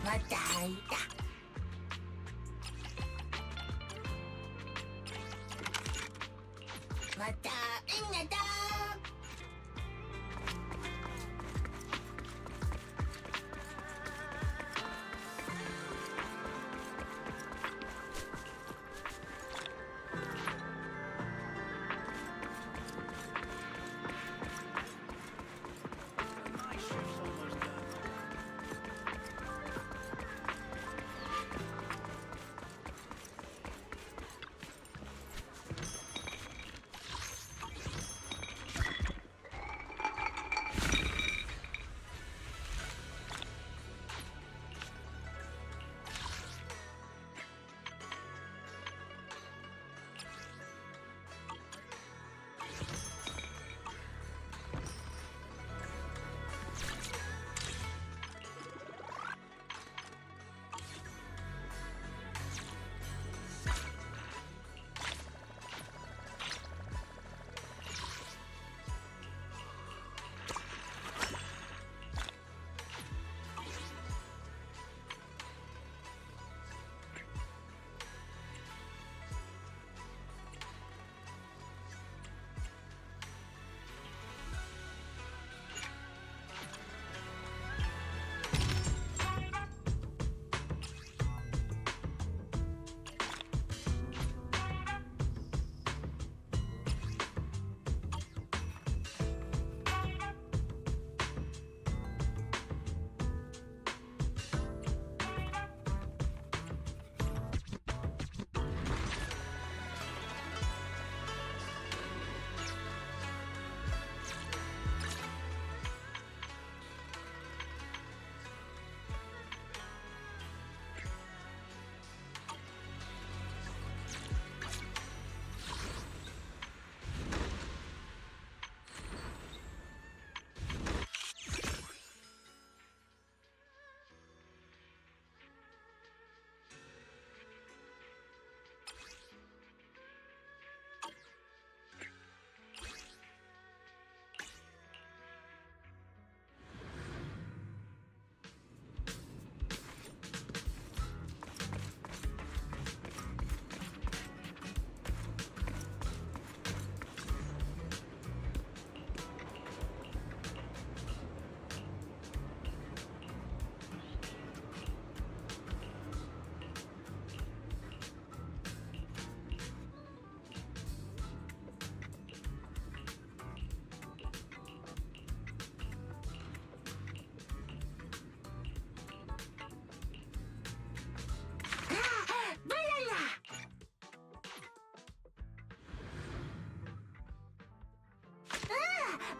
またいた。またいなだ。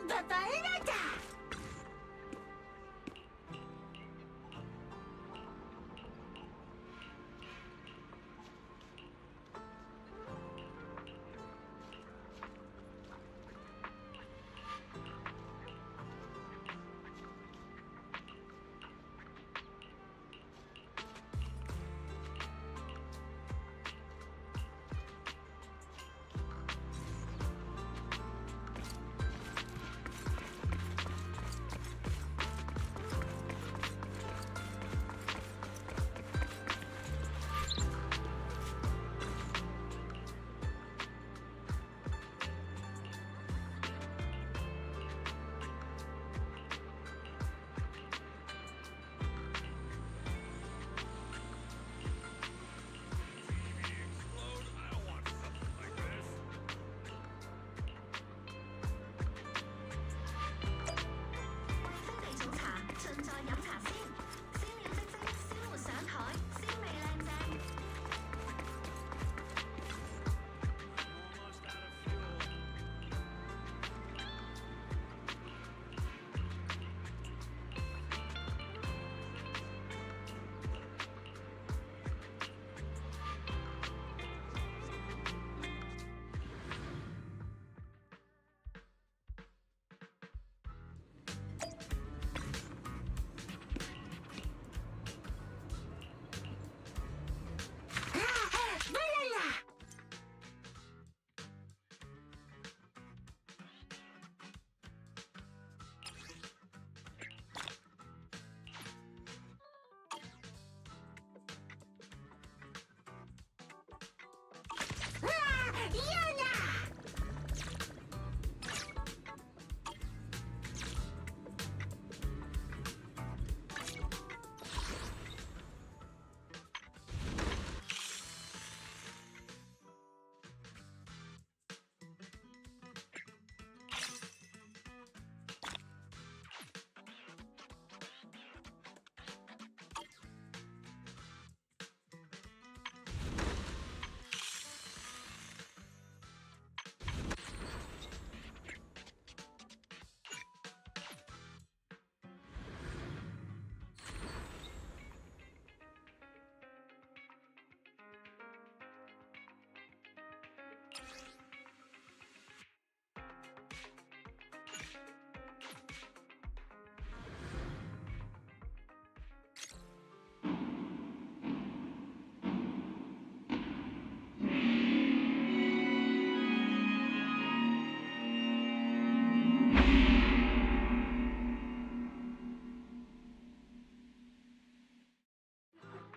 ババエラだ。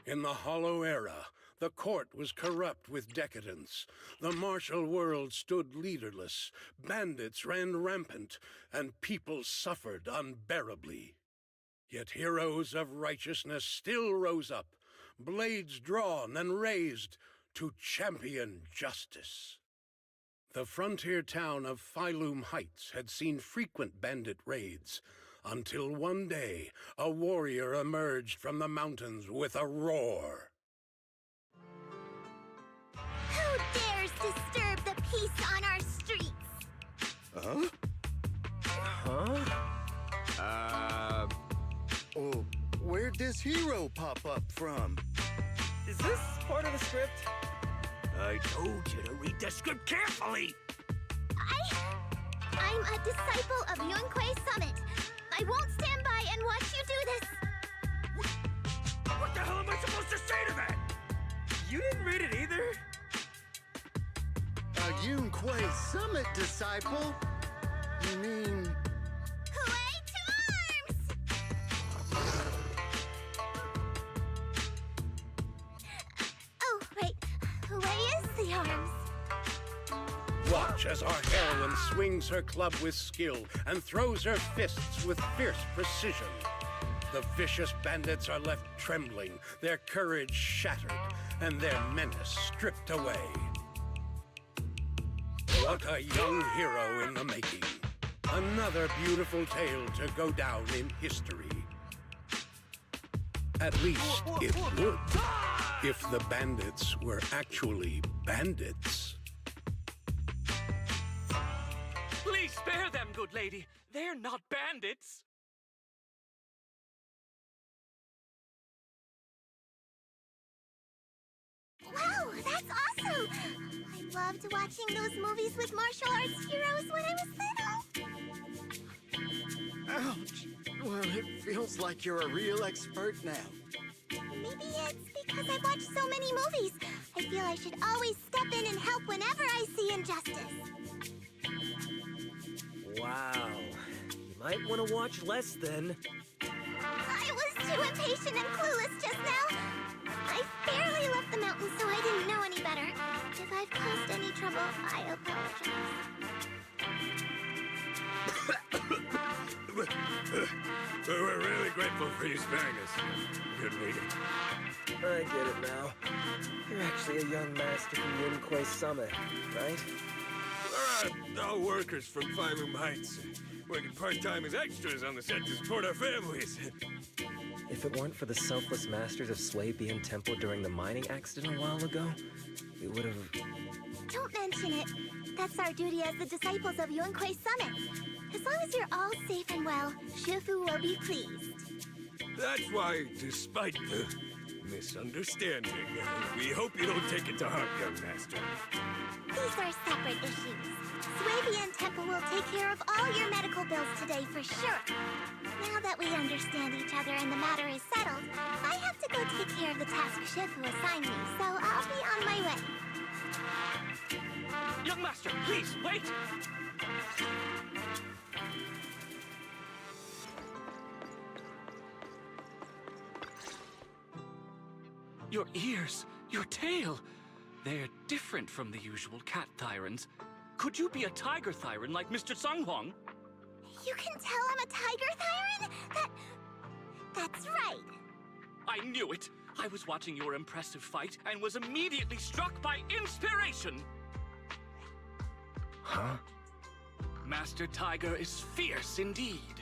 In the Hollow Era, the court was corrupt with decadence. The martial world stood leaderless. Bandits ran rampant, and people suffered unbearably. Yet heroes of righteousness still rose up, blades drawn and raised to champion justice. The frontier town of Phylum Heights had seen frequent bandit raids, until one day a warrior emerged from the mountains with a roar. Who dares disturb the peace on our streets? Huh? Oh, where'd this hero pop up from? Is this part of the script? I told you to read the script carefully! I'm a disciple of Yunquei Summit. I won't stand by and watch you do this. What the hell am I supposed to say to that? You didn't read it either? A Yunquei Summit disciple? You mean... Way to arms! Oh, wait. Way is the arms. Watch as our heroine swings her club with skill and throws her fists with fierce precision. The vicious bandits are left trembling, their courage shattered, and their menace stripped away. What a young hero in the making. Another beautiful tale to go down in history. At least it would, if the bandits were actually bandits. Please spare them, good lady. They're not bandits. Wow, that's awesome! I loved watching those movies with martial arts heroes when I was little. Ouch! Well, it feels like you're a real expert now. Maybe it's because I've watched so many movies. I feel I should always step in and help whenever I see injustice. Wow. You might want to watch less then. I was too impatient and clueless just now. I barely left the mountain, so I didn't know any better. If I've caused any trouble, I apologize. We're really grateful for you sparing us, good lady. I get it now. You're actually a young master from Yunquei Summit, right? We're all workers from Phylum Heights, working part-time as extras on the set to support our families. If it weren't for the selfless masters of Sui Bian Temple during the mining accident a while ago, we would have... Don't mention it. That's our duty as the disciples of Yunquei Summit. As long as you're all safe and well, Fufu will be pleased. That's why, despite the misunderstanding, we hope you don't take it to heart, young master. These are separate issues. Sui Bian Temple will take care of all your medical bills today for sure. Now that we understand each other and the matter is settled, I have to go take care of the task Shifu assigned me, so I'll be on my way. Young master, please, wait! Your ears, your tail, they're different from the usual cat thyrans. Could you be a tiger thyran like Mr. Sunghuang? You can tell I'm a tiger thyran? That's right. I knew it! I was watching your impressive fight and was immediately struck by inspiration! Huh? Master Tiger is fierce indeed.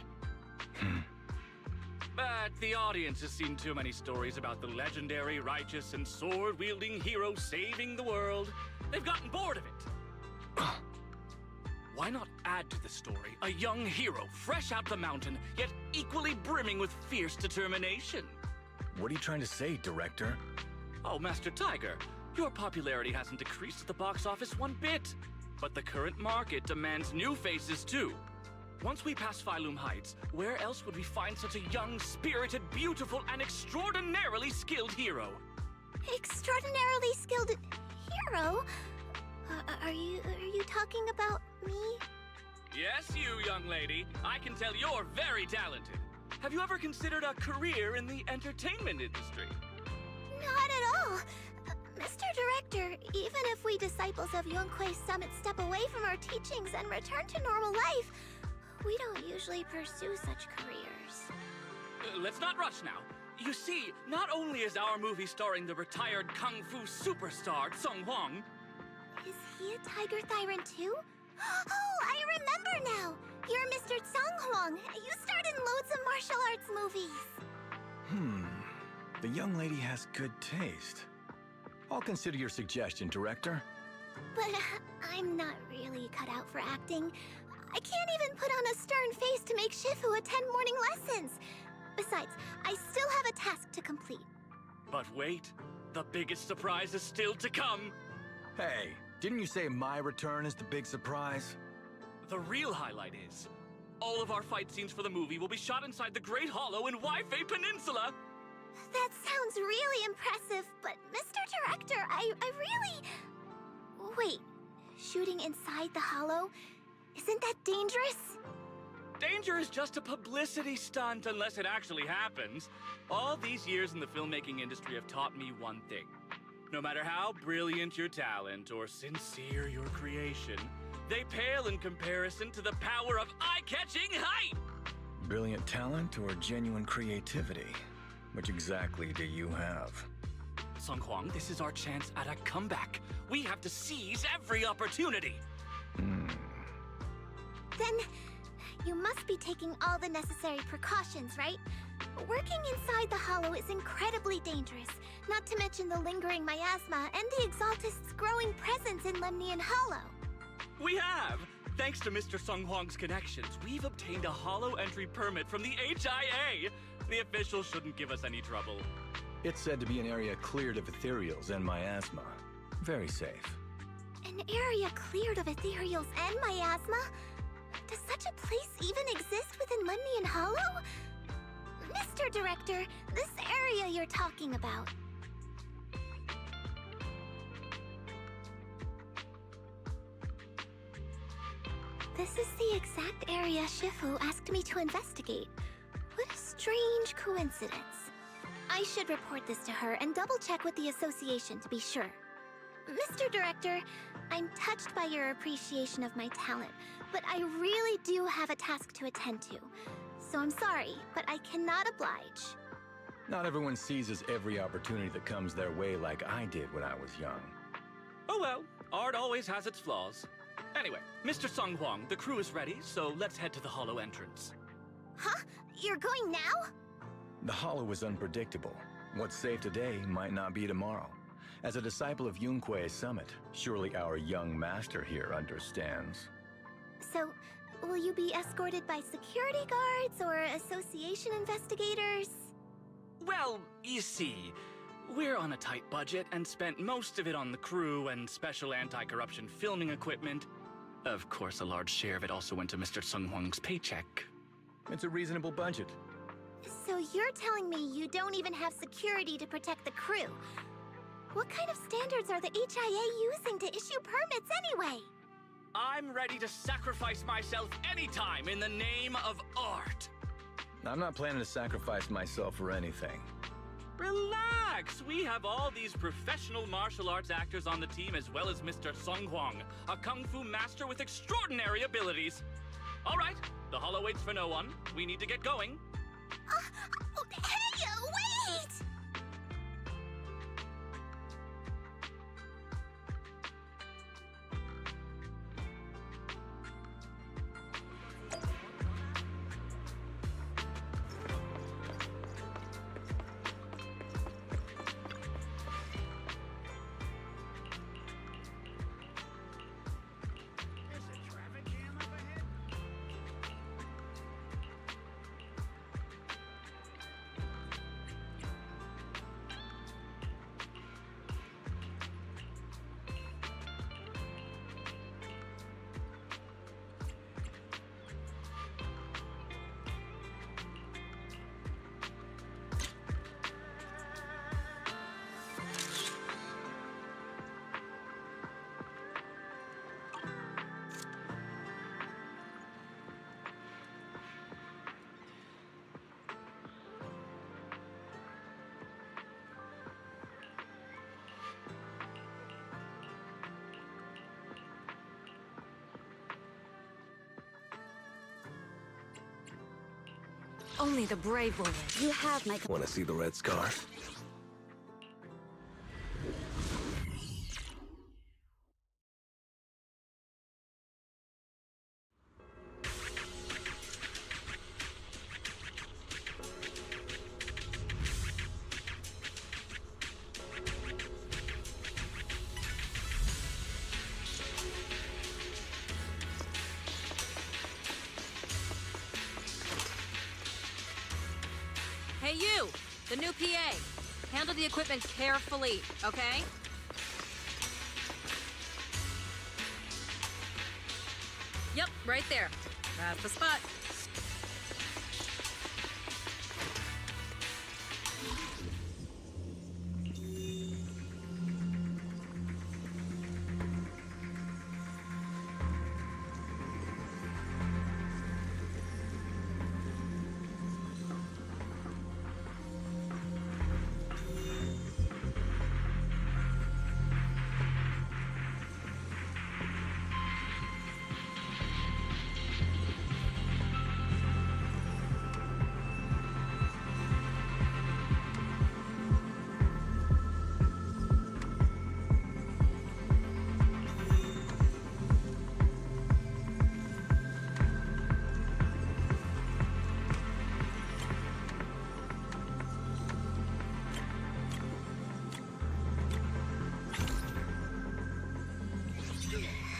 But the audience has seen too many stories about the legendary, righteous, and sword-wielding hero saving the world. They've gotten bored of it. Why not add to the story a young hero fresh out the mountain, yet equally brimming with fierce determination? What are you trying to say, director? Oh, Master Tiger, your popularity hasn't decreased at the box office one bit. But the current market demands new faces, too. Once we pass Phylum Heights, where else would we find such a young, spirited, beautiful, and extraordinarily skilled hero? Extraordinarily skilled hero? Are you talking about me? Yes, you, young lady. I can tell you're very talented. Have you ever considered a career in the entertainment industry? Not at all. Mr. Director, even if we disciples of Yunque's Summit step away from our teachings and return to normal life, we don't usually pursue such careers. Let's not rush now. You see, not only is our movie starring the retired kung fu superstar Sung Hwang. Is he a Tiger Thyran too? Oh, I remember now! You're Mr. Sung Hwang. You starred in loads of martial arts movies. The young lady has good taste. I'll consider your suggestion, Director. But I'm not really cut out for acting. I can't even put on a stern face to make Shifu attend morning lessons. Besides, I still have a task to complete. But wait, the biggest surprise is still to come. Hey, didn't you say my return is the big surprise? The real highlight is, all of our fight scenes for the movie will be shot inside the Great Hollow in Waifei Peninsula. That sounds really impressive, but Mr. Director, I really... Wait, shooting inside the hollow? Isn't that dangerous? Danger is just a publicity stunt unless it actually happens. All these years in the filmmaking industry have taught me one thing. No matter how brilliant your talent or sincere your creation, they pale in comparison to the power of eye-catching height! Brilliant talent or genuine creativity? Which exactly do you have? Sung Hwang, this is our chance at a comeback. We have to seize every opportunity. Then, you must be taking all the necessary precautions, right? Working inside the hollow is incredibly dangerous, not to mention the lingering miasma and the Exaltist's growing presence in Lemnian Hollow. We have! Thanks to Mr. Sung Hwang's connections, we've obtained a hollow entry permit from the HIA. The officials shouldn't give us any trouble. It's said to be an area cleared of ethereals and miasma. Very safe. An area cleared of ethereals and miasma? Does such a place even exist within Lemnian Hollow? Mr. Director, this area you're talking about. This is the exact area Shifu asked me to investigate. What a strange coincidence. I should report this to her and double-check with the association to be sure. Mr. Director, I'm touched by your appreciation of my talent, but I really do have a task to attend to. So I'm sorry, but I cannot oblige. Not everyone seizes every opportunity that comes their way like I did when I was young. Oh well, art always has its flaws. Anyway, Mr. Sung Hwang, the crew is ready, so let's head to the hollow entrance. Huh? You're going now? The hollow is unpredictable. What's safe today might not be tomorrow. As a disciple of Yunque's Summit, surely our young master here understands. So, will you be escorted by security guards or association investigators? Well, you see, we're on a tight budget and spent most of it on the crew and special anti-corruption filming equipment. Of course, a large share of it also went to Mr. Sung Hwang's paycheck. It's a reasonable budget. So you're telling me you don't even have security to protect the crew? What kind of standards are the HIA using to issue permits anyway? I'm ready to sacrifice myself anytime in the name of art. I'm not planning to sacrifice myself for anything. Relax! We have all these professional martial arts actors on the team as well as Mr. Sung Hwang, a kung fu master with extraordinary abilities. All right, the hollow waits for no one. We need to get going. Hey, wait! Only the brave will win. You have my... Want to see the red scarf? Hey, you! The new PA. Handle the equipment carefully, okay? Yep, right there. That's the spot.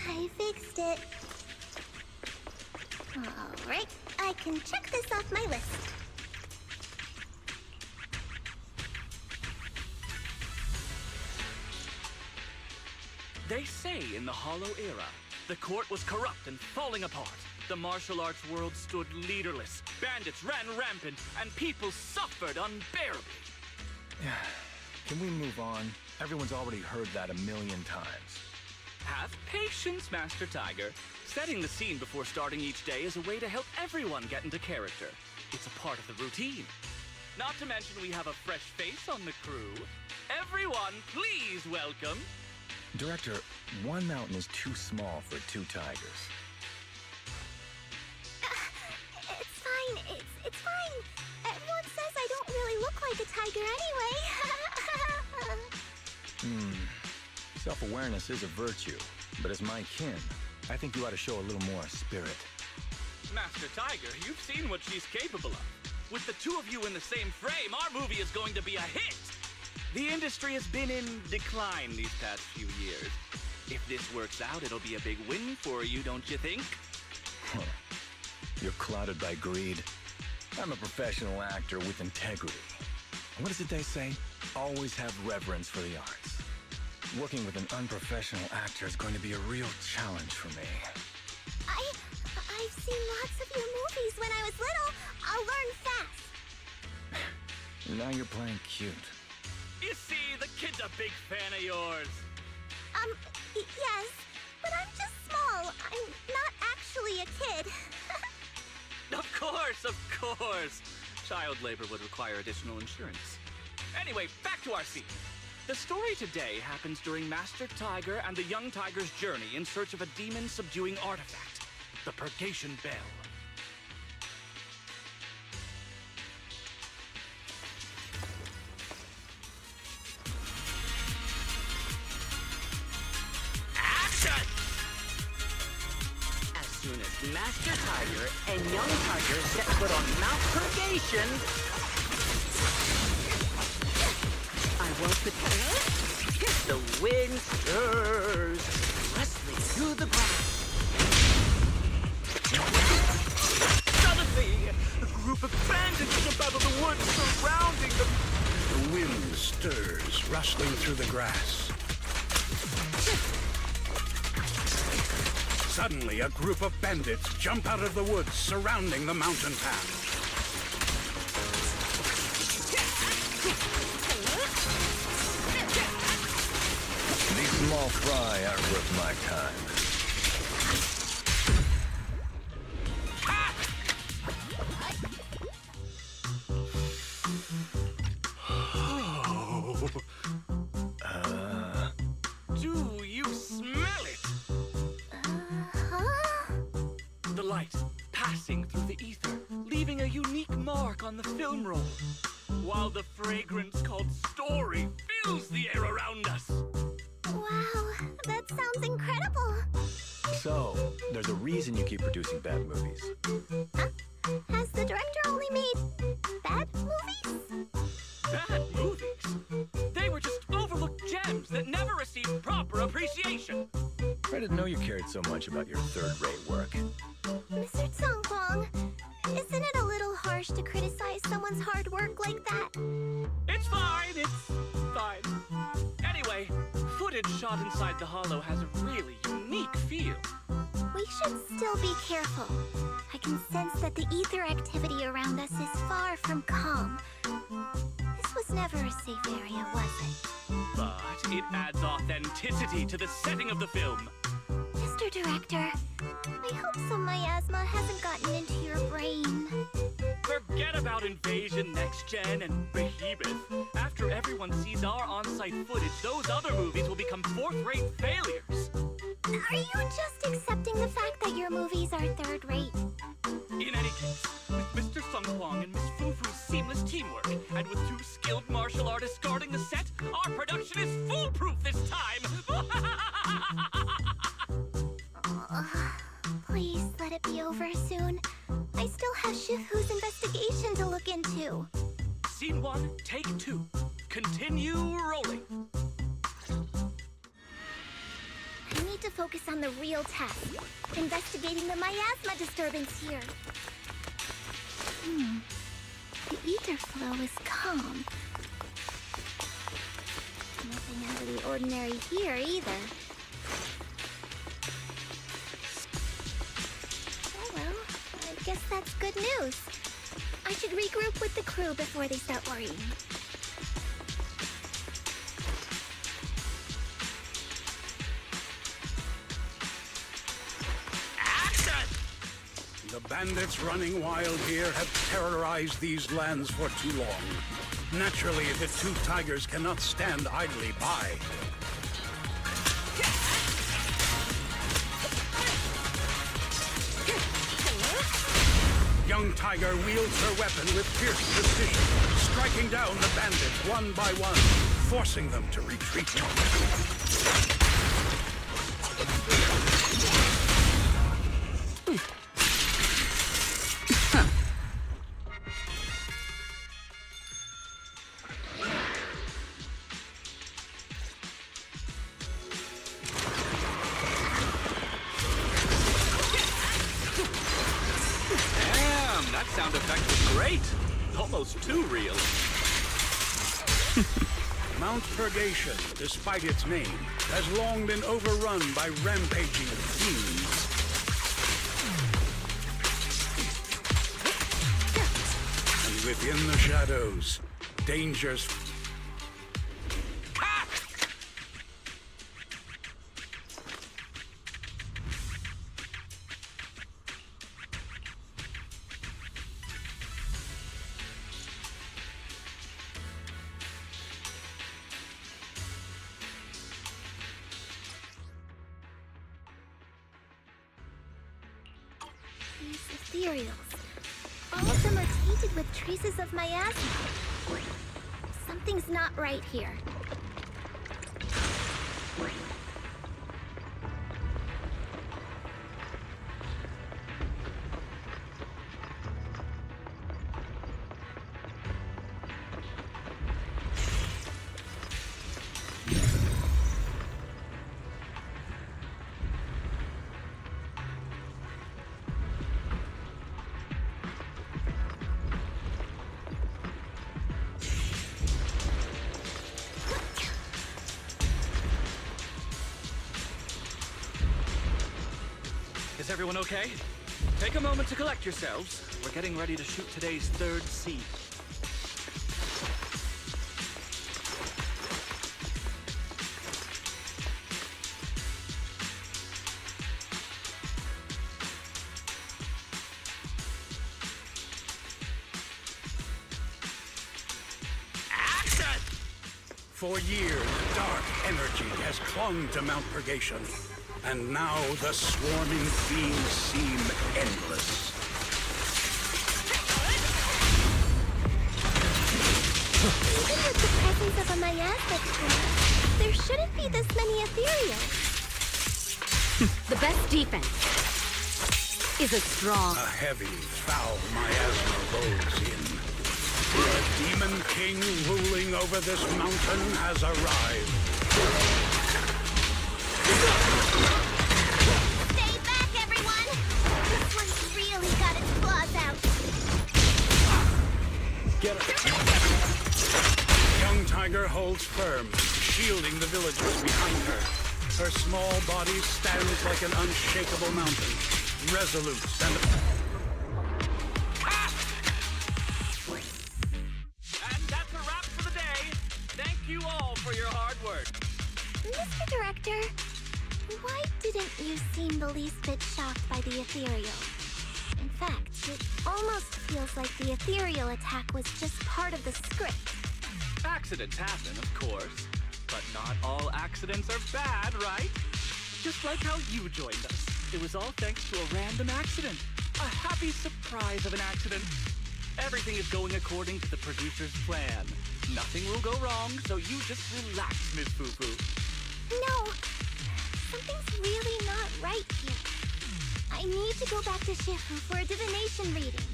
I fixed it. All right, I can check this off my list. They say in the Hollow Era, the court was corrupt and falling apart. The martial arts world stood leaderless. Bandits ran rampant, and people suffered unbearably. Can we move on? Everyone's already heard that a million times. Have patience, Master Tiger. Setting the scene before starting each day is a way to help everyone get into character. It's a part of the routine. Not to mention we have a fresh face on the crew. Everyone, please welcome... Director, one mountain is too small for two tigers. It's fine, it's fine. Everyone says I don't really look like a tiger anyway. Self-awareness is a virtue, but as my kin, I think you ought to show a little more spirit. Master Tiger, you've seen what she's capable of. With the two of you in the same frame, our movie is going to be a hit! The industry has been in decline these past few years. If this works out, it'll be a big win for you, don't you think? Huh. You're clouded by greed. I'm a professional actor with integrity. What is it they say? Always have reverence for the arts. Working with an unprofessional actor is going to be a real challenge for me. I've seen lots of your movies when I was little. I'll learn fast. Now you're playing cute. You see, the kid's a big fan of yours. Yes, but I'm just small. I'm not actually a kid. Of course. Child labor would require additional insurance. Anyway, back to our scene. The story today happens during Master Tiger and the young tiger's journey in search of a demon-subduing artifact, the Purgation Bell. Action! As soon as Master Tiger and young Tiger set foot on Mount Purgation, I won't pretend. The wind stirs, rustling through the grass. Suddenly, a group of bandits jump out of the woods surrounding them. The wind stirs, rustling through the grass. Suddenly, a group of bandits jump out of the woods surrounding the mountain path. These small fry aren't worth my time. Do you smell it? Huh? The light passing through the ether, leaving a unique mark on the film roll, while the fragrance called story fills the air around us. Wow, that sounds incredible. So, there's a reason you keep producing bad movies. Huh? Has the director only made bad movies? Bad movies? They were just overlooked gems that never received proper appreciation. I didn't know you cared so much about your third-rate work. Mr. Tsongkwang, isn't it a little harsh to criticize someone's hard work like that? It's fine. Anyway, footage shot inside the hollow has a really unique feel. We should still be careful. I can sense that the ether activity around us is far from calm. This was never a safe area, was it? But it adds authenticity to the setting of the film. Mr. Director, I hope some miasma hasn't gotten into your brain. Forget about Invasion Next Gen and Behemoth. After everyone sees our on-site footage, those other movies will become fourth-rate failures. Are you just accepting the fact that your movies are third-rate? In any case, with Mr. Sung Kwang and Miss Fufu's seamless teamwork, and with 2 skilled martial artists guarding the set, our production is foolproof this time! Please let it be over soon. I still have Shifu's investigation to look into. Scene 1, take 2. Continue rolling. I need to focus on the real task, investigating the miasma disturbance here. The ether flow is calm. Nothing out of the ordinary here either. Oh well, I guess that's good news. I should regroup with the crew before they start worrying. The bandits running wild here have terrorized these lands for too long. Naturally, the 2 tigers cannot stand idly by. Young Tiger wields her weapon with fierce precision, striking down the bandits one by one, forcing them to retreat. That sound effect was great. Almost too real. Mount Purgation, despite its name, has long been overrun by rampaging fiends. And within the shadows, dangers. These ethereals. All of them are tainted with traces of miasma. Something's not right here. Is everyone okay? Take a moment to collect yourselves. We're getting ready to shoot today's 3rd scene. Action! For years, dark energy has clung to Mount Purgation. And now the swarming fiends seem endless. absence of a miasmic core, there shouldn't be this many ethereals. The best defense is a strong... A heavy, foul miasma rolls in. The demon king ruling over this mountain has arrived. Stay back, everyone! This one's really got its claws out. Get her. Young Tiger holds firm, shielding the villagers behind her. Her small body stands like an unshakable mountain, resolute and... And that's a wrap for the day. Thank you all for your hard work. Mr. Director, why didn't you seem the least bit shocked by the ethereal? In fact, it almost feels like the ethereal attack was just part of the script. Accidents happen, of course. But not all accidents are bad, right? Just like how you joined us. It was all thanks to a random accident. A happy surprise of an accident. Everything is going according to the producer's plan. Nothing will go wrong, so you just relax, Miss Fufu. No, something's really not right here. I need to go back to Shifu for a divination reading.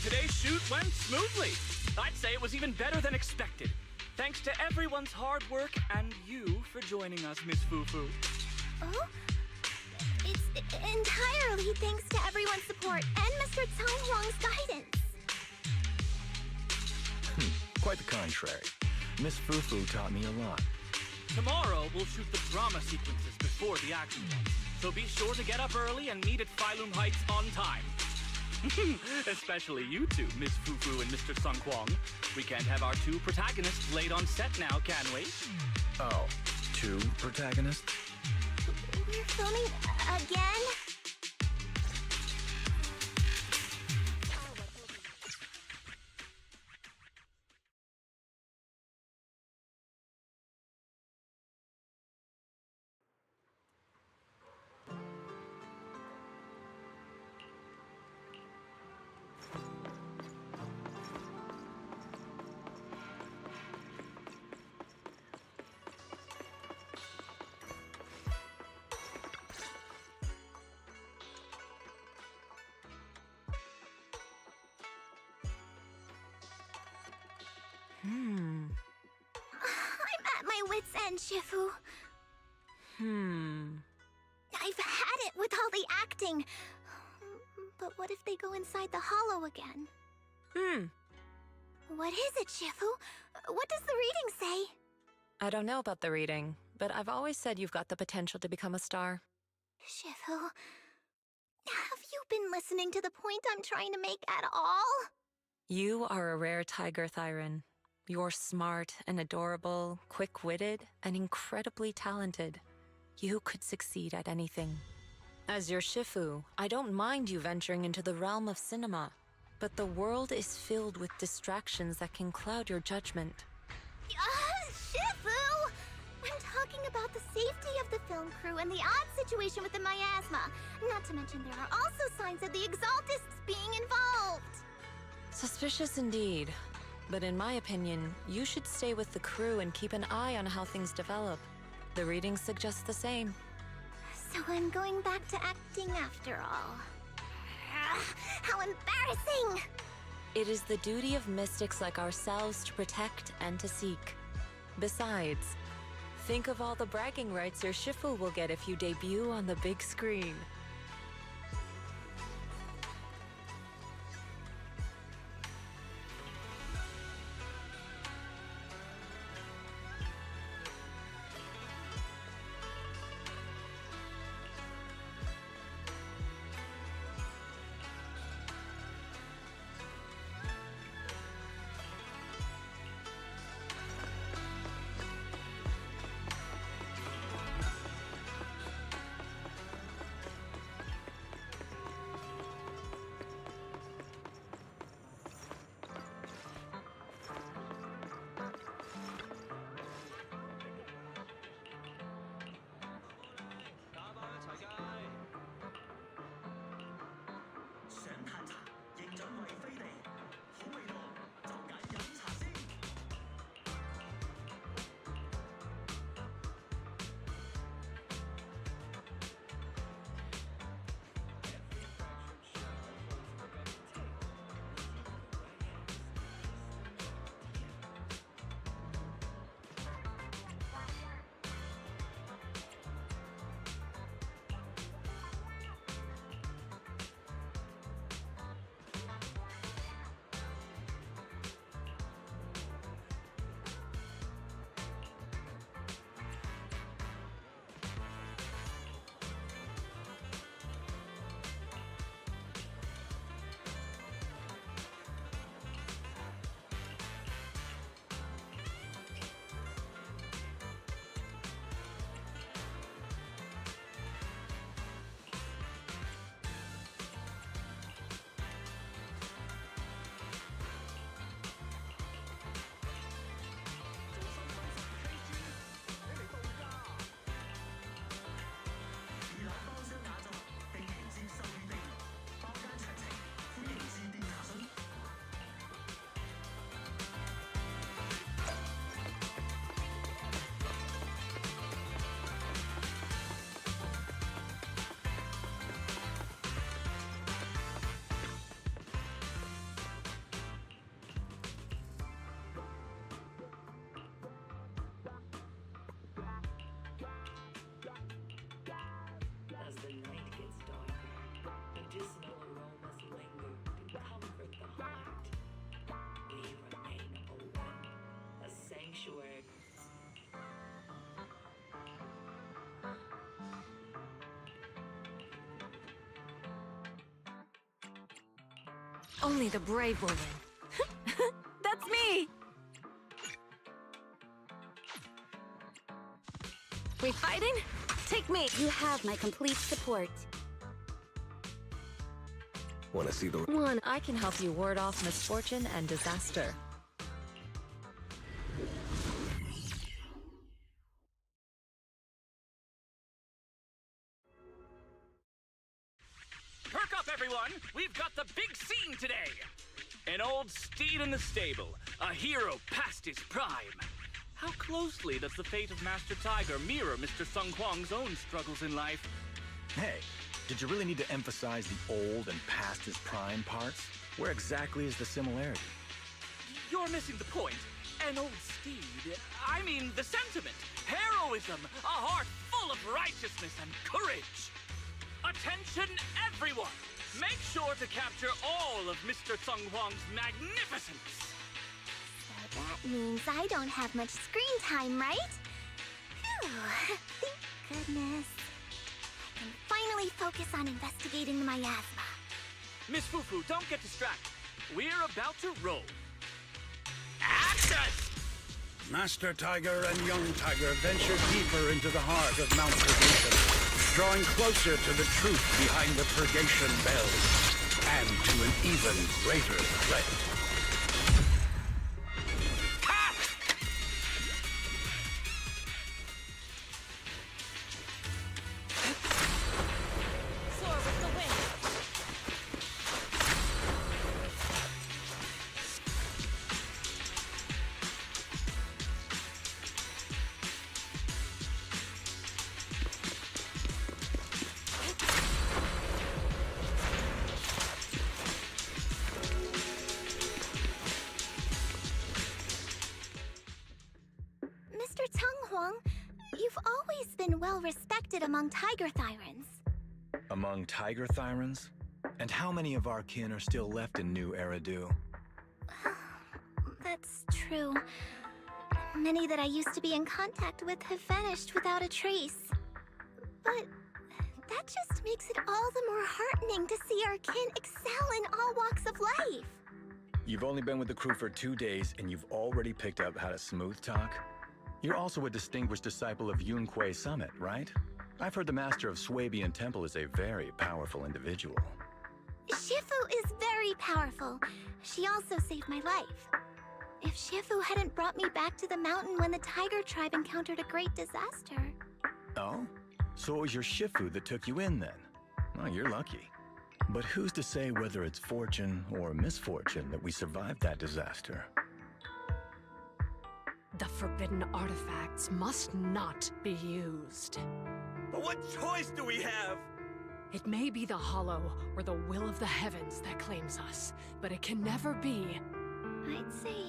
Today's shoot went smoothly. I'd say it was even better than expected. Thanks to everyone's hard work and you for joining us, Miss Fufu. Oh? It's entirely thanks to everyone's support and Mr. Tang Huang's guidance. Quite the contrary. Miss Fufu taught me a lot. Tomorrow, we'll shoot the drama sequences before the action ones. So be sure to get up early and meet at Phylum Heights on time. Especially you two, Miss Fufu and Mr. Sung Kwong. We can't have our two protagonists late on set now, can we? Oh, 2 protagonists? We're filming again? I'm at my wit's end, Shifu. I've had it with all the acting. But what if they go inside the hollow again? What is it, Shifu? What does the reading say? I don't know about the reading, but I've always said you've got the potential to become a star. Shifu, have you been listening to the point I'm trying to make at all? You are a rare tiger, Thyron. You're smart and adorable, quick-witted, and incredibly talented. You could succeed at anything. As your Shifu, I don't mind you venturing into the realm of cinema, but the world is filled with distractions that can cloud your judgment. Shifu! I'm talking about the safety of the film crew and the odd situation with the miasma. Not to mention there are also signs of the Exaltists being involved. Suspicious indeed. But in my opinion, you should stay with the crew and keep an eye on how things develop. The readings suggest the same. So I'm going back to acting after all. How embarrassing! It is the duty of mystics like ourselves to protect and to seek. Besides, think of all the bragging rights your Shifu will get if you debut on the big screen. Only the brave will win. That's me! We fighting? Take me! You have my complete support. Want to see the... One, I can help you ward off misfortune and disaster. Perk up, everyone! We've got the big scene today! An old steed in the stable, a hero past his prime. How closely does the fate of Master Tiger mirror Mr. Sung Kwang's own struggles in life? Hey, did you really need to emphasize the old and past his prime parts? Where exactly is the similarity? You're missing the point. An old steed. I mean the sentiment. Heroism. A heart full of righteousness and courage. Attention, everyone! Make sure to capture all of Mr. Sung Kwang's magnificence. So that means I don't have much screen time, right? Phew, thank goodness. I can finally focus on investigating the miasma. Miss Fufu, don't get distracted. We're about to roll. Action! Master Tiger and Young Tiger venture deeper into the heart of Mount Purgation, drawing closer to the truth behind the Purgation bells, and to an even greater threat. Soar with the wind. Mr. Tung Huang, you've always been well respected among Tiger Thyrans. Among Tiger Thyrans? And how many of our kin are still left in New Eridu? That's true. Many that I used to be in contact with have vanished without a trace. But that just makes it all the more heartening to see our kin excel in all walks of life. You've only been with the crew for 2 days, and you've already picked up how to smooth talk? You're also a distinguished disciple of Yun Kuei Summit, right? I've heard the master of Swabian Temple is a very powerful individual. Shifu is very powerful. She also saved my life. If Shifu hadn't brought me back to the mountain when the Tiger tribe encountered a great disaster... Oh? So it was your Shifu that took you in then? Well, you're lucky. But who's to say whether it's fortune or misfortune that we survived that disaster? The forbidden artifacts must not be used. But what choice do we have? It may be the Hollow or the will of the heavens that claims us, but it can never be. I'd say...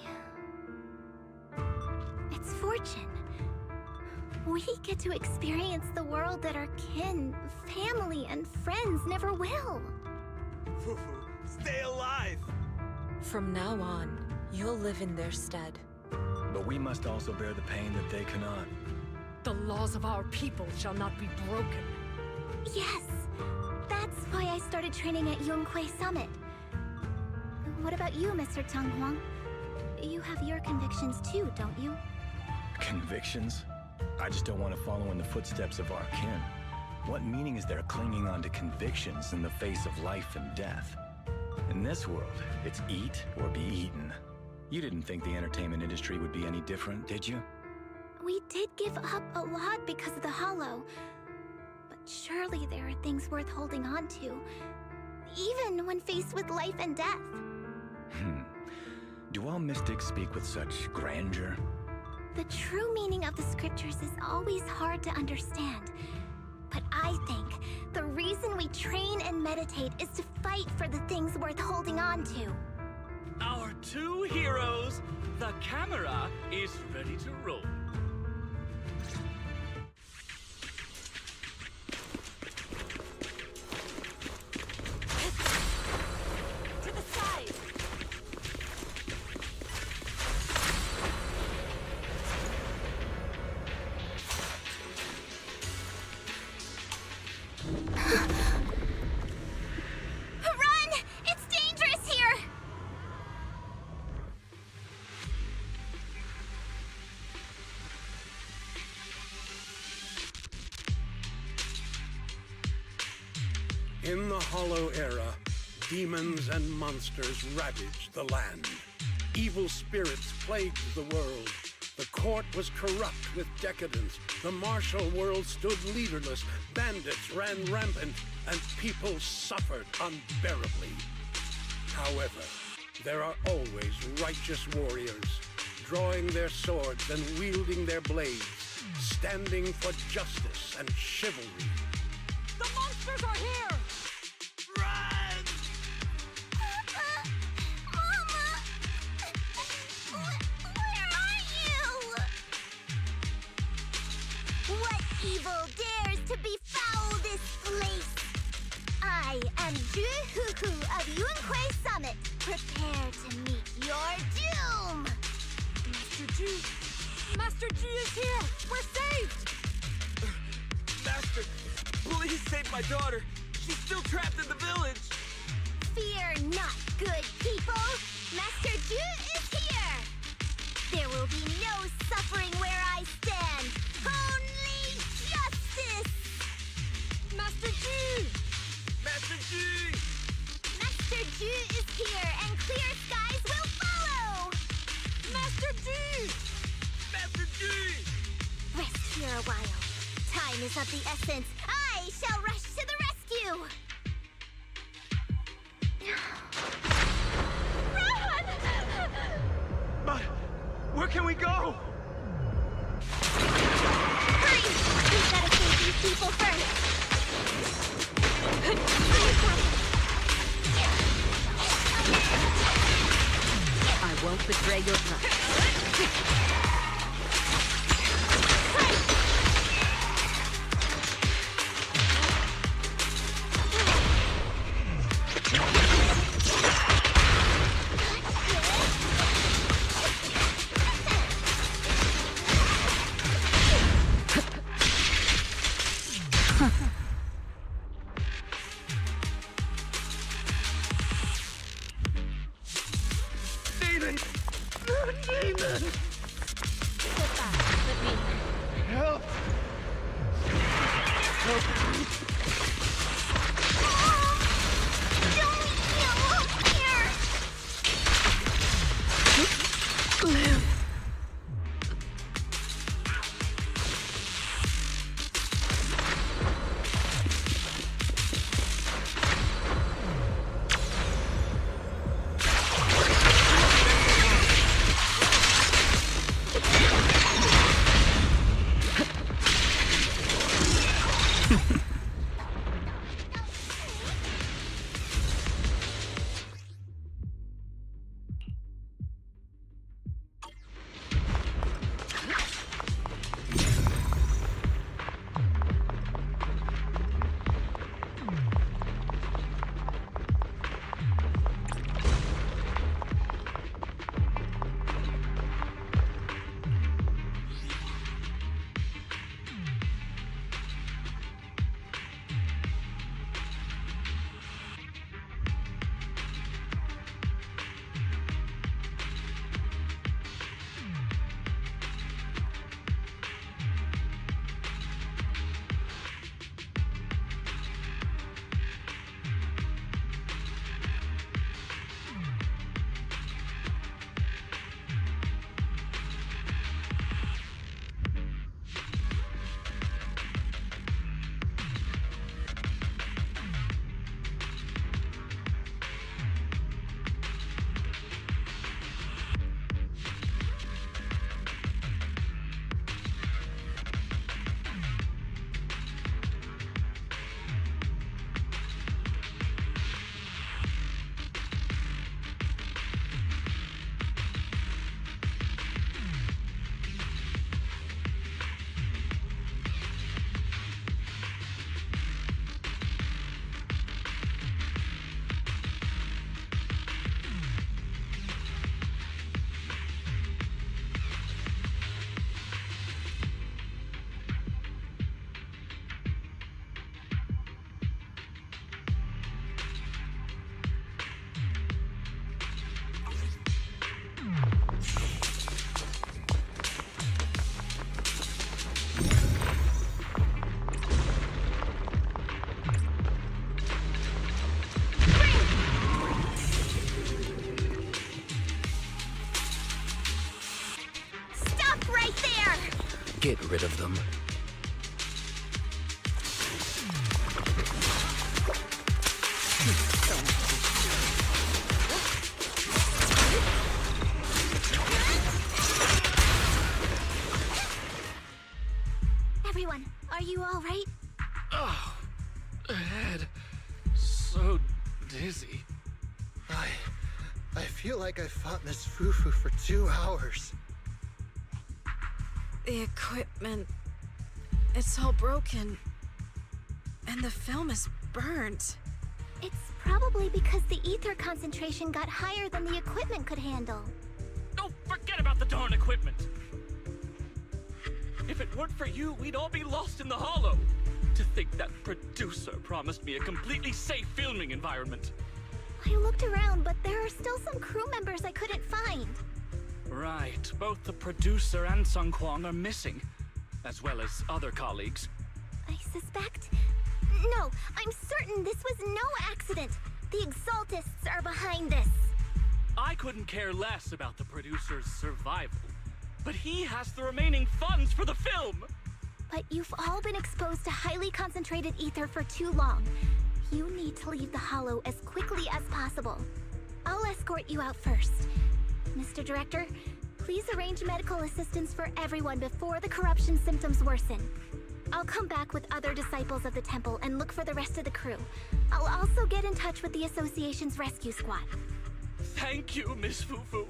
it's fortune. We get to experience the world that our kin, family, and friends never will. Fufu, stay alive! From now on, you'll live in their stead. But we must also bear the pain that they cannot. The laws of our people shall not be broken. Yes! That's why I started training at Yun Kuei Summit. What about you, Mr. Tung Huang? You have your convictions too, don't you? Convictions? I just don't want to follow in the footsteps of our kin. What meaning is there clinging on to convictions in the face of life and death? In this world, it's eat or be eaten. You didn't think the entertainment industry would be any different, did you? We did give up a lot because of the Hollow. But surely there are things worth holding on to, even when faced with life and death. Do all mystics speak with such grandeur? The true meaning of the scriptures is always hard to understand. But I think the reason we train and meditate is to fight for the things worth holding on to. Our two heroes, the camera is ready to roll. To the side! Run! It's dangerous here! In the Hollow Era, demons and monsters ravaged the land. Evil spirits plagued the world. The court was corrupt with decadence. The martial world stood leaderless. Bandits ran rampant, and people suffered unbearably. However, there are always righteous warriors, drawing their swords and wielding their blades, standing for justice and chivalry. The monsters are here! Run! Papa! Mama! Where are you? What evil dares to befoul this place? I am Ju-Hu-Hu of Yuan-Kui Summit. Prepare to meet your doom! Master G! Master G is here! We're saved! Master, please save my daughter. She's still trapped in the village. Fear not, good people. Master Ju is here. There will be no suffering where I stand. Only justice. Master G! Master G! Master Ju is here, and clear skies will follow. Master G! Master G! Rest here a while. Time is of the essence. I shall rush to the rescue. Run! But where can we go? Hurry! We've got to save these people first. I won't betray your trust. get rid of them. Everyone, are you all right? Oh, head. So dizzy. I feel like I fought Miss Fufu for 2 hours. The equipment... it's all broken. And the film is burnt. It's probably because the ether concentration got higher than the equipment could handle. Oh, forget about the darn equipment! If it weren't for you, we'd all be lost in the hollow. To think that producer promised me a completely safe filming environment. I looked around, but there are still some crew members I couldn't find. Right, both the producer and Sung Kwang are missing, as well as other colleagues. I suspect... No, I'm certain this was no accident. The Exaltists are behind this. I couldn't care less about the producer's survival, but he has the remaining funds for the film! But you've all been exposed to highly concentrated ether for too long. You need to leave the hollow as quickly as possible. I'll escort you out first. Mr. Director, please arrange medical assistance for everyone before the corruption symptoms worsen. I'll come back with other disciples of the temple and look for the rest of the crew. I'll also get in touch with the association's rescue squad. Thank you, Miss Fufu.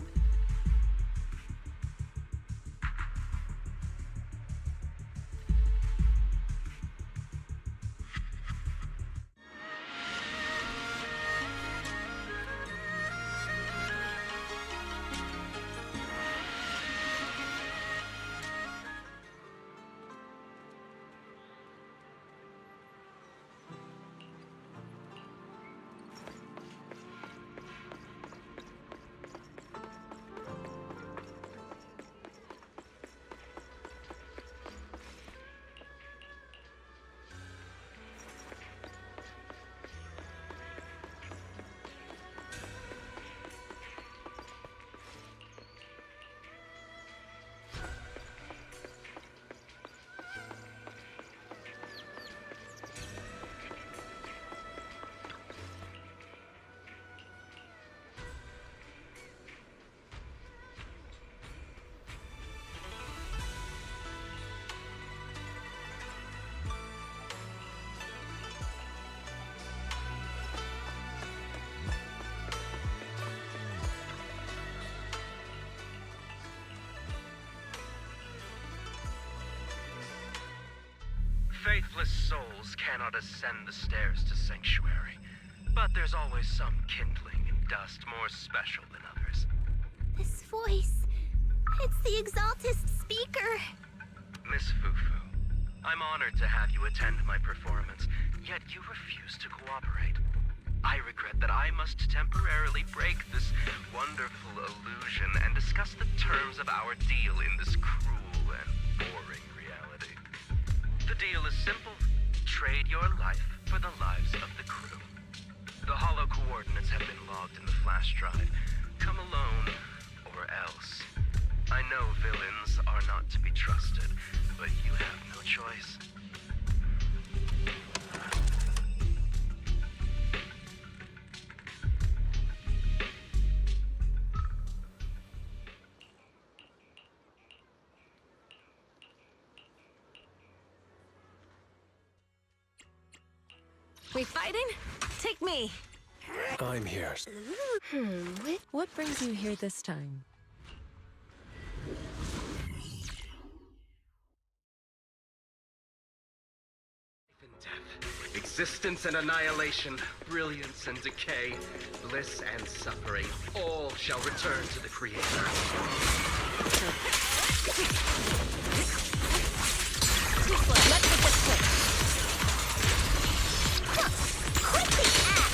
Faithless souls cannot ascend the stairs to Sanctuary, but there's always some kindling in dust more special than others. This voice... it's the Exaltist speaker! Miss Fufu, I'm honored to have you attend my performance, yet you refuse to cooperate. I regret that I must temporarily break this wonderful illusion and discuss the terms of our deal in this cruel and boring reality. The deal is simple. Trade your life for the lives of the crew. The hollow coordinates have been logged in the flash drive. Come alone, or else. I know villains are not to be trusted, but you have no choice. We fighting? Take me. I'm here. What brings you here this time? Existence and annihilation, brilliance and decay, bliss and suffering, all shall return to the Creator. Let's get this quick. Quit the act!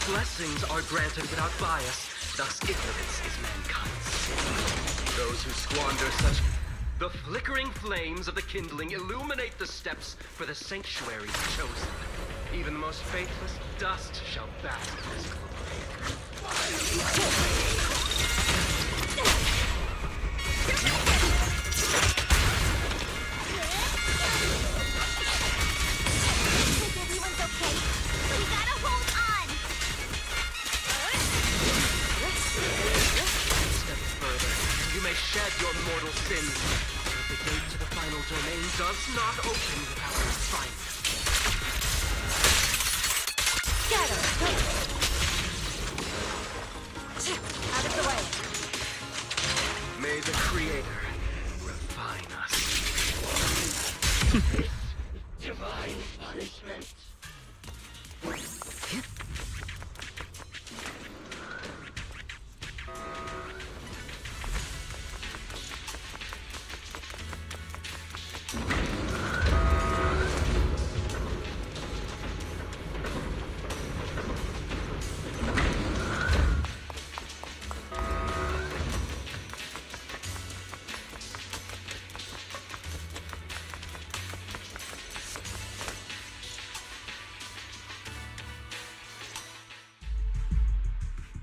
Blessings are granted without bias, thus ignorance is mankind's. Those who squander such... The flickering flames of the kindling illuminate the steps for the sanctuary's chosen. Even the most faithless dust shall bask in this glory. domain does not open without refinement. Get him! Out of the way. May the Creator refine us. Divine punishment.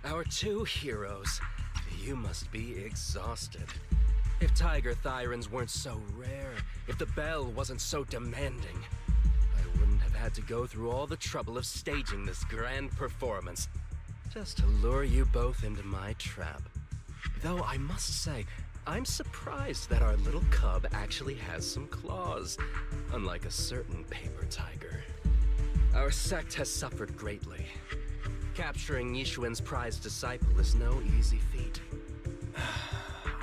Our two heroes. You must be exhausted. If Tiger Thyrans weren't so rare, if the bell wasn't so demanding, I wouldn't have had to go through all the trouble of staging this grand performance just to lure you both into my trap. Though I must say, I'm surprised that our little cub actually has some claws, unlike a certain paper tiger. Our sect has suffered greatly. Capturing Yishuan's prized disciple is no easy feat.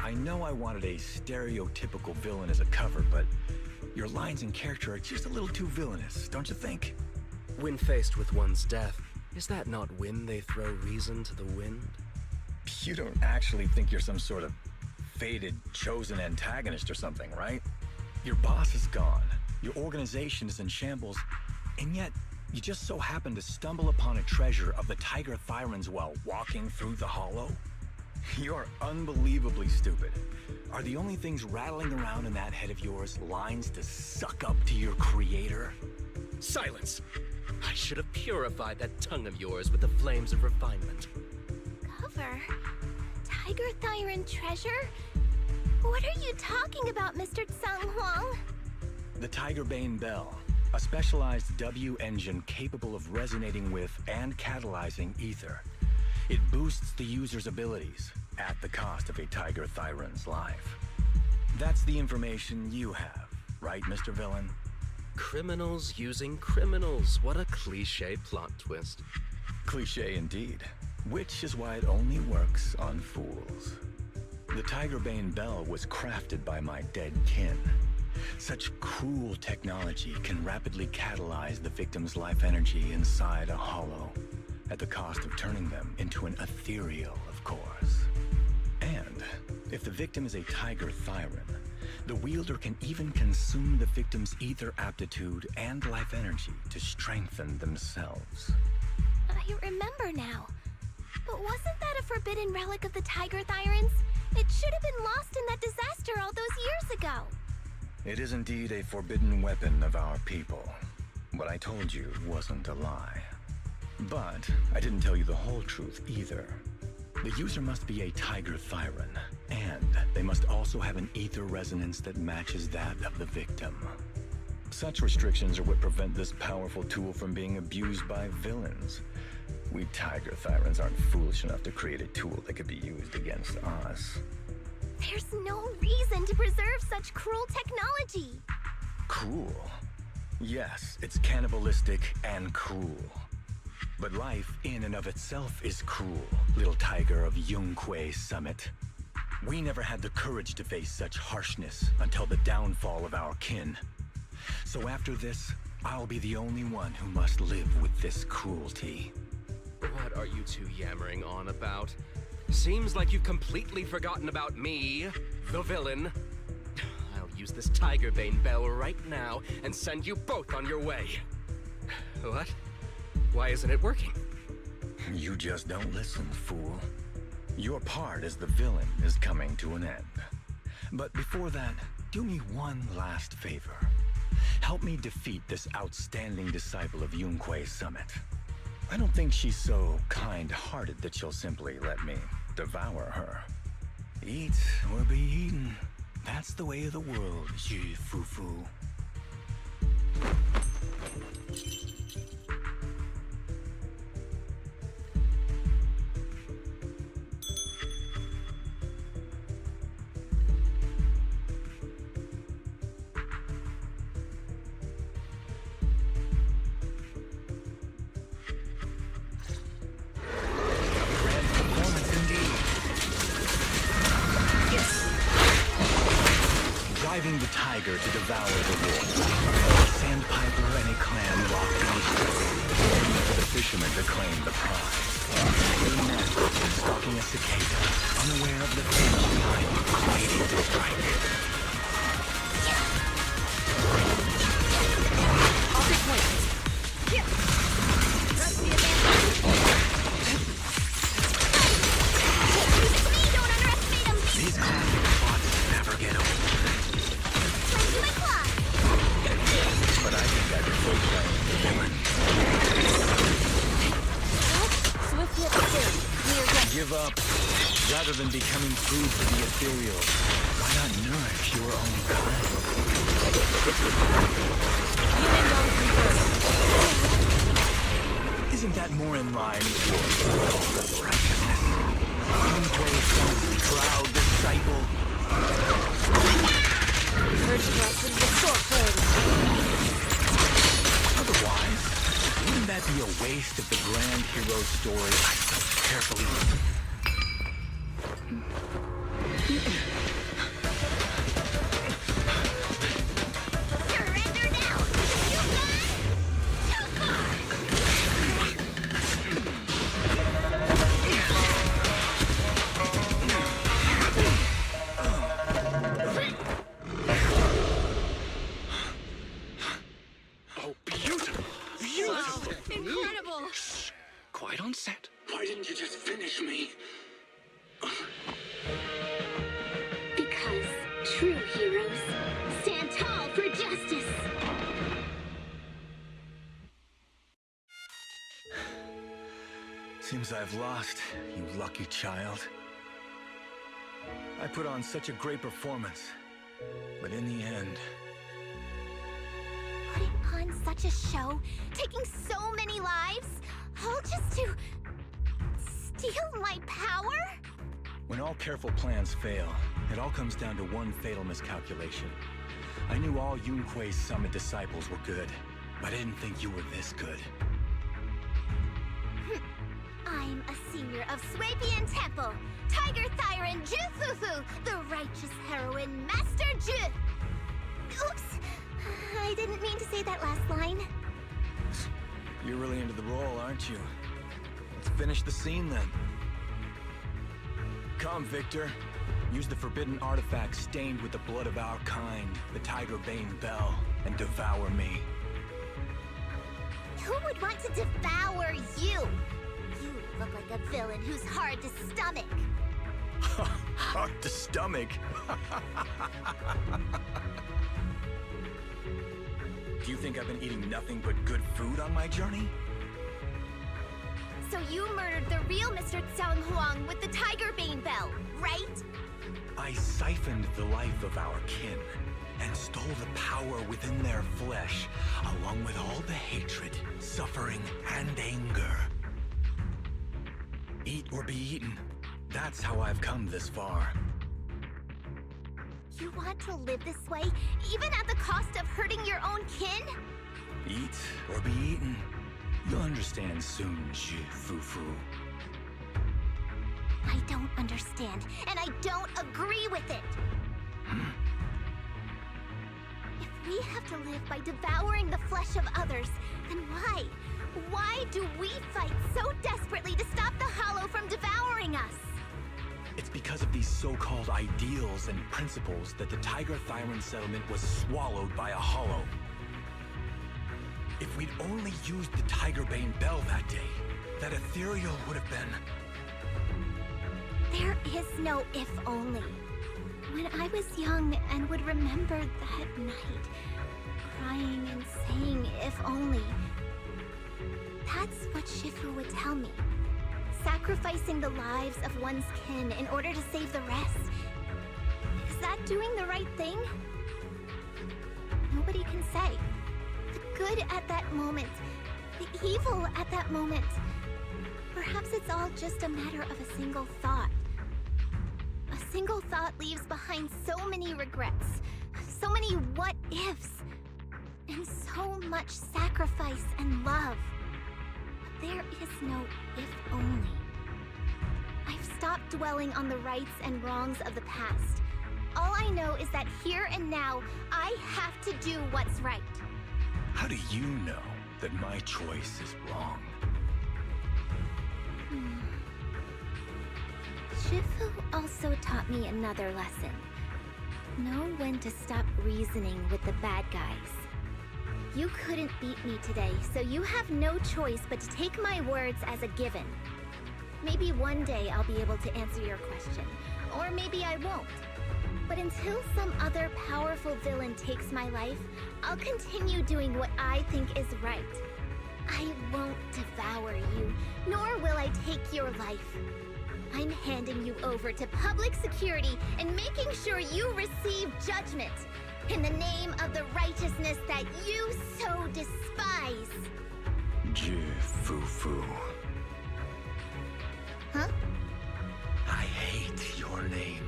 I know I wanted a stereotypical villain as a cover, but your lines and character are just a little too villainous, don't you think? When faced with one's death, is that not when they throw reason to the wind? You don't actually think you're some sort of fated, chosen antagonist or something, right? Your boss is gone, your organization is in shambles, and yet you just so happen to stumble upon a treasure of the Tiger Thyrans while walking through the hollow? You're unbelievably stupid. Are the only things rattling around in that head of yours lines to suck up to your creator? Silence! I should have purified that tongue of yours with the flames of refinement. Cover? Tiger Thyran treasure? What are you talking about, Mr. Tsang Huang? The Tigerbane Bell, a specialized W engine capable of resonating with and catalyzing ether. It boosts the user's abilities at the cost of a Tiger Thyran's life. That's the information you have, right, Mr. Villain? Criminals using criminals. What a cliché plot twist. Cliché indeed, which is why it only works on fools. The Tigerbane Bell was crafted by my dead kin. Such cruel technology can rapidly catalyze the victim's life energy inside a hollow, at the cost of turning them into an ethereal, of course. And if the victim is a Tiger Thyran, the wielder can even consume the victim's ether aptitude and life energy to strengthen themselves. I remember now. But wasn't that a forbidden relic of the Tiger Thyrans? It should have been lost in that disaster all those years ago. It is indeed a forbidden weapon of our people. What I told you wasn't a lie. But I didn't tell you the whole truth either. The user must be a Tiger Thyran, and they must also have an ether resonance that matches that of the victim. Such restrictions are what prevent this powerful tool from being abused by villains. We Tiger Thyrans aren't foolish enough to create a tool that could be used against us. There's no reason to preserve such cruel technology. Cruel? Yes, it's cannibalistic and cruel. But life in and of itself is cruel, little tiger of Yunque Summit. We never had the courage to face such harshness until the downfall of our kin. So after this, I'll be the only one who must live with this cruelty. What are you two yammering on about? Seems like you've completely forgotten about me, the villain. I'll use this Tigerbane Bell right now and send you both on your way. What? Why isn't it working? You just don't listen, fool. Your part as the villain is coming to an end. But before that, do me one last favor. Help me defeat this outstanding disciple of Yunque Summit. I don't think she's so kind-hearted that she'll simply let me devour her. Eat or be eaten. That's the way of the world, Fufu. driving the tiger to devour the wolf. A sandpiper and a clan locked in each other, waiting for the fishermen to claim the prize. They nest stalking a cicada, unaware of the fish behind, waiting to strike. I'll take point. Here. Press the advantage. Don't underestimate him! These classic plots never get old. Play my claw! But I think I prefer playing the villain. Swift hit third. Near death. Give up. Rather than becoming food for the ethereal, why not nourish your own kind? Isn't that more in line with your righteousness? Proud disciple. Urge drops in the short third. Otherwise, wouldn't that be a waste of the grand hero story I so carefully... Surrender now! You got too far! Oh, beautiful! Beautiful! Incredible! Quiet on set. Why didn't you just finish me? Because true heroes stand tall for justice. Seems I've lost, you lucky child. I put on such a great performance, but in the end... Putting on such a show, taking so many lives, all just to steal my power? When all careful plans fail, it all comes down to one fatal miscalculation. I knew all Yun Kuei's summit disciples were good, but I didn't think you were this good. I'm a senior of Swabian Temple, Tiger Thyron Ju Fufu, the righteous heroine Master Ju. Oops, I didn't mean to say that last line. You're really into the role, aren't you? Let's finish the scene then. Come, Victor. Use the forbidden artifact stained with the blood of our kind, the Tiger Bane Bell, and devour me. Who would want to devour you? You look like a villain who's hard to stomach. Hard to stomach? Do you think I've been eating nothing but good food on my journey? So you murdered the real Mr. Tsang Huang with the Tiger Bane Bell, right? I siphoned the life of our kin and stole the power within their flesh, along with all the hatred, suffering, and anger. Eat or be eaten. That's how I've come this far. You want to live this way, even at the cost of hurting your own kin? Eat or be eaten. You'll understand soon, Fufu. I don't understand, and I don't agree with it. If we have to live by devouring the flesh of others, then why? Why do we fight so desperately to stop the Hollow from devouring us? It's because of these so-called ideals and principles that the Tiger Thyron settlement was swallowed by a Hollow. If we'd only used the Tiger Bane Bell that day, that ethereal would have been... There is no if only. When I was young and would remember that night, crying and saying if only, that's what Shifu would tell me. Sacrificing the lives of one's kin in order to save the rest. Is that doing the right thing? Nobody can say. The good at that moment, the evil at that moment. Perhaps it's all just a matter of a single thought. A single thought leaves behind so many regrets, so many what-ifs, and so much sacrifice and love. But there is no if only. I've stopped dwelling on the rights and wrongs of the past. All I know is that here and now, I have to do what's right. How do you know that my choice is wrong? Shifu also taught me another lesson. Know when to stop reasoning with the bad guys. You couldn't beat me today, so you have no choice but to take my words as a given. Maybe one day I'll be able to answer your question, or maybe I won't. But until some other powerful villain takes my life, I'll continue doing what I think is right. I won't devour you, nor will I take your life. I'm handing you over to public security and making sure you receive judgment in the name of the righteousness that you so despise. Fufu. Huh? I hate your name.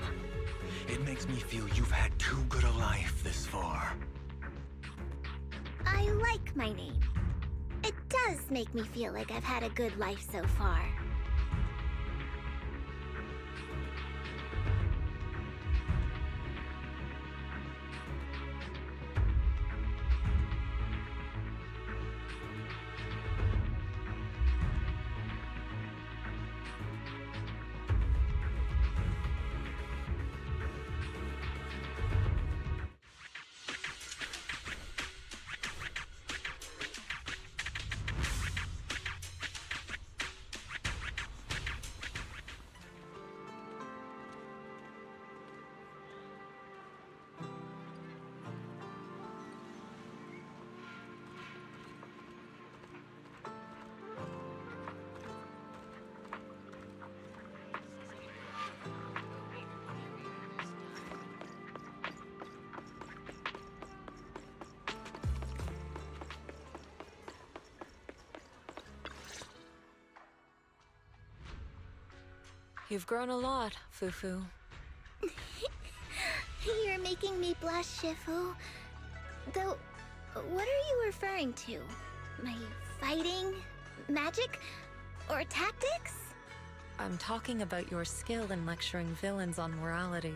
It makes me feel you've had too good a life this far. I like my name. It does make me feel like I've had a good life so far. You've grown a lot, Fufu. You're making me blush, Shifu. Though, what are you referring to? My fighting? Magic? Or tactics? I'm talking about your skill in lecturing villains on morality.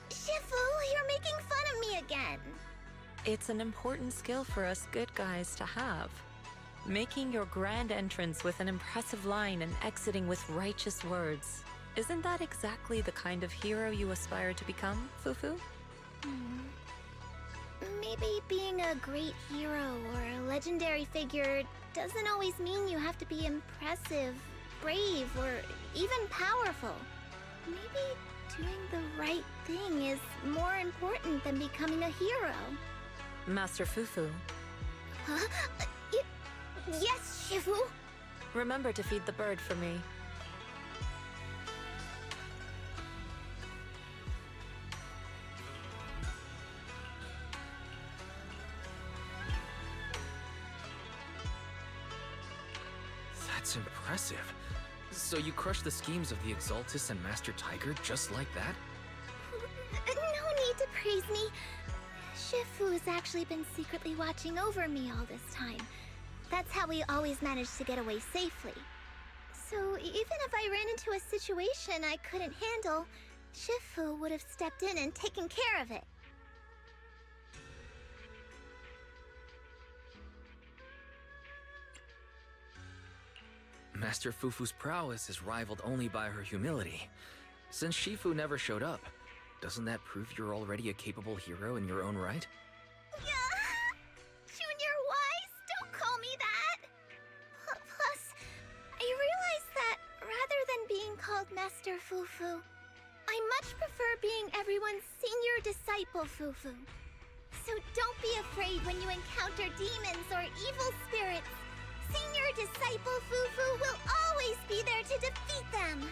Shifu, you're making fun of me again. It's an important skill for us good guys to have. Making your grand entrance with an impressive line and exiting with righteous words. Isn't that exactly the kind of hero you aspire to become, Fufu? Maybe being a great hero or a legendary figure doesn't always mean you have to be impressive, brave, or even powerful. Maybe doing the right thing is more important than becoming a hero. Master Fufu. Huh? Yes, Shifu. Remember to feed the bird for me. That's impressive. So you crushed the schemes of the Exaltus and Master Tiger just like that? No need to praise me. Shifu's actually been secretly watching over me all this time. That's how we always managed to get away safely. So even if I ran into a situation I couldn't handle, Shifu would have stepped in and taken care of it. Master Fufu's prowess is rivaled only by her humility. Since Shifu never showed up, doesn't that prove you're already a capable hero in your own right? Junior Wise, don't call me that! Plus, I realize that rather than being called Master Fufu, I much prefer being everyone's senior disciple Fufu. So don't be afraid when you encounter demons or evil spirits. Senior disciple Fufu will always be there to defeat them!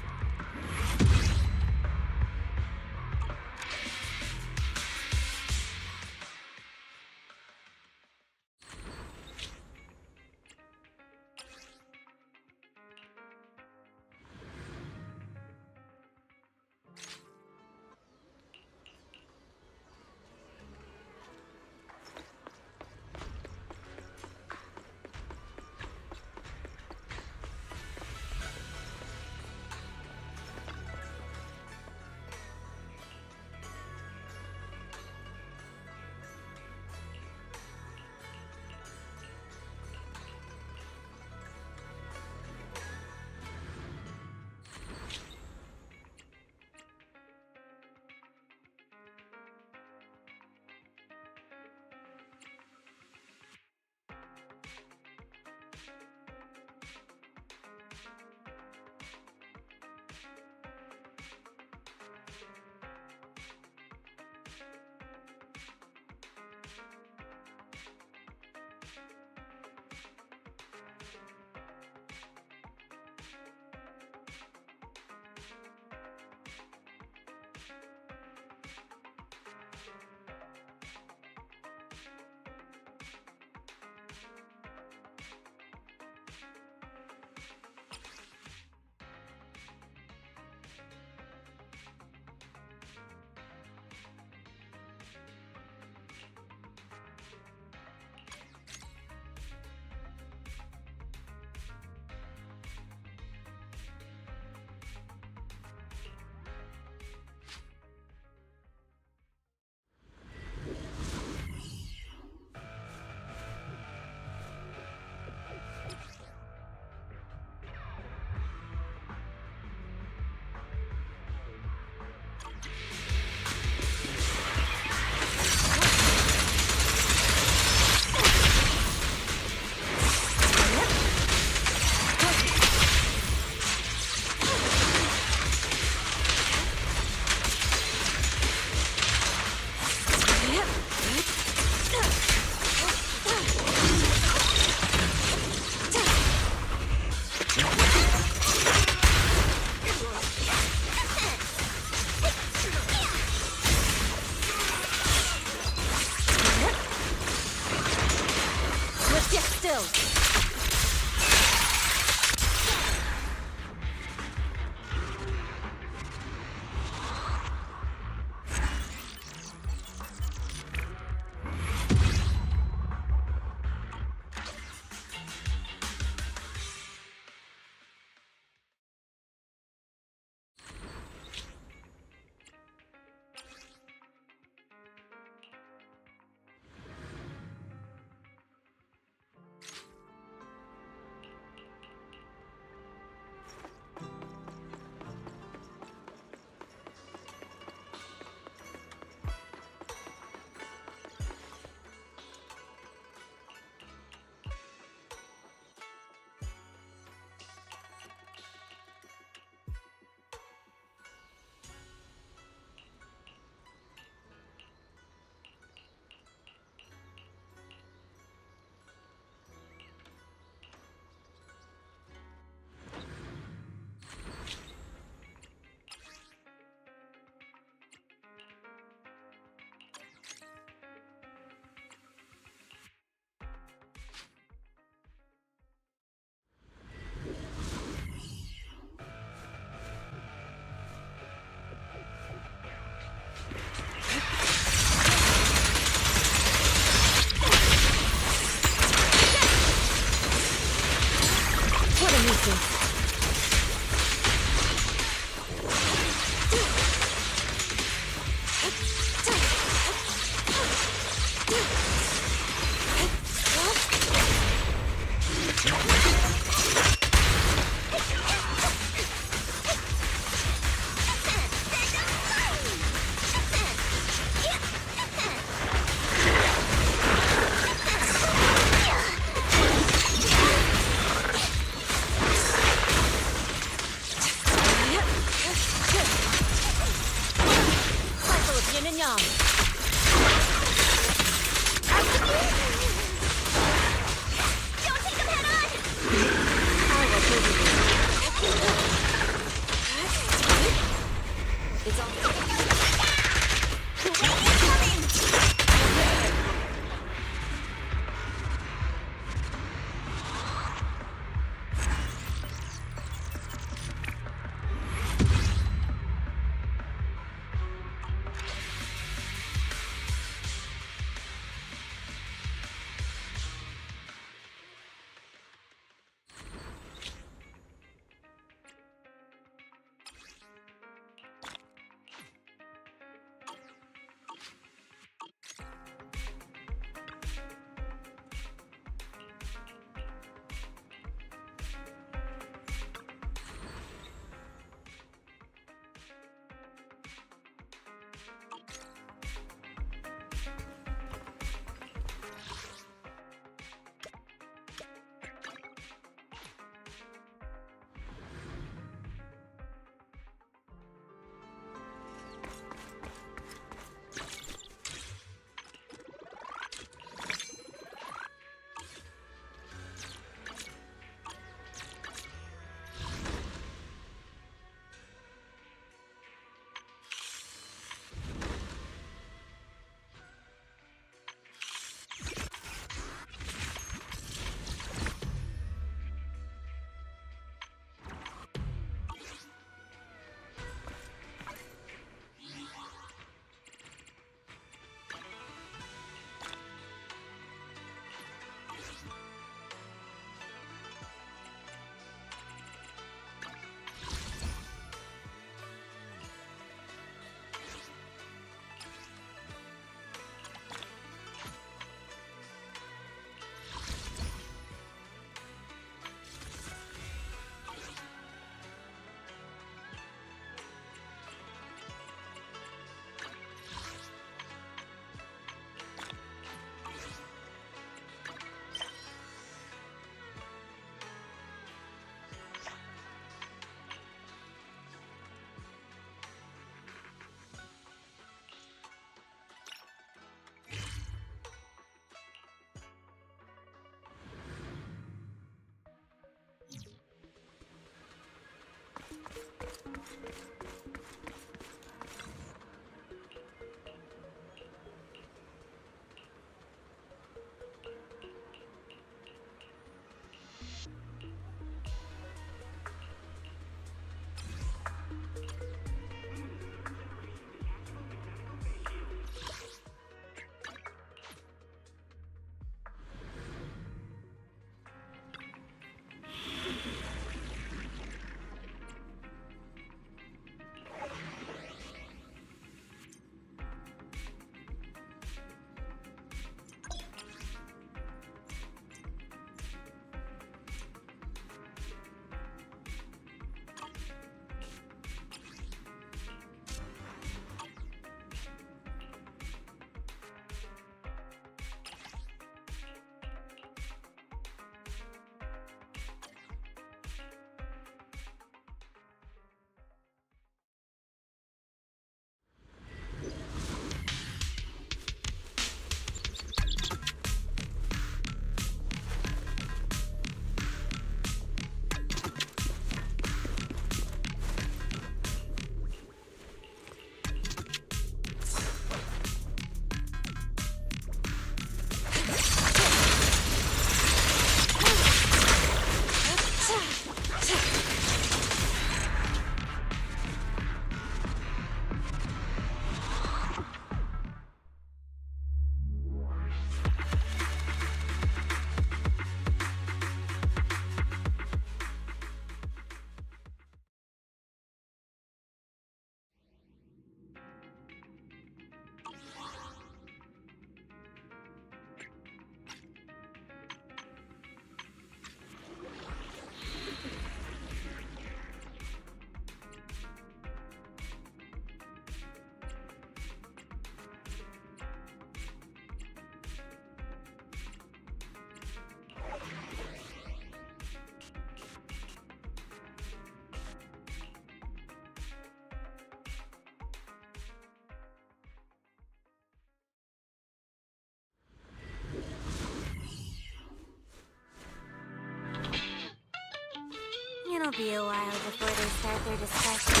It'll be a while before they start their discussion.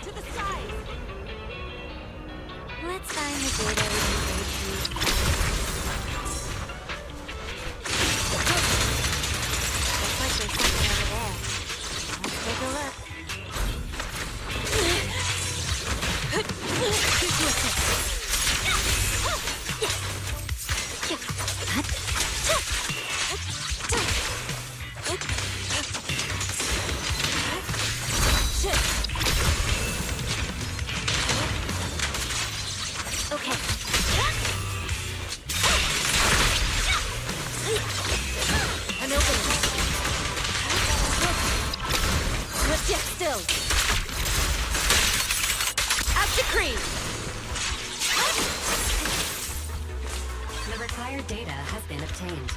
To the side! Let's find the data we can retrieve. Looks like there's something over there. Let's take a look. Okay. An opening. Let's get still. As decreed. The required data has been obtained.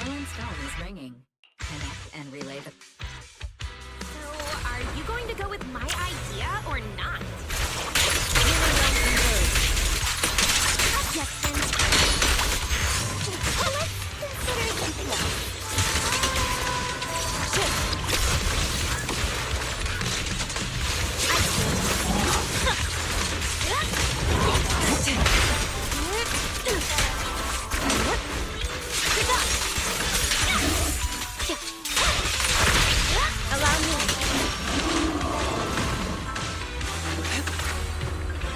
Ellen's phone is ringing. Connect and relay the... So, are you going to go with my idea or not? Objection. Let's consider something else. Allow me.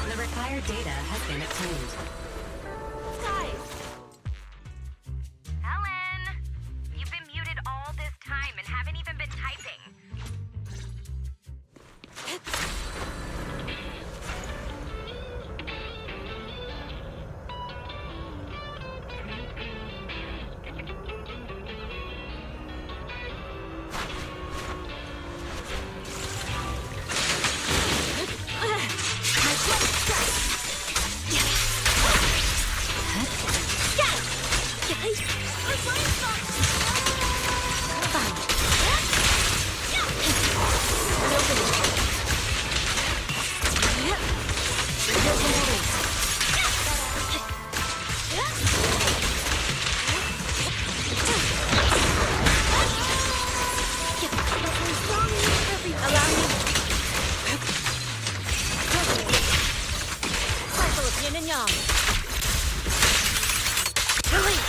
The required data has been obtained. Guys. Ellen! You've been muted all this time and haven't even been typing. Cycle of yin and yang. Release.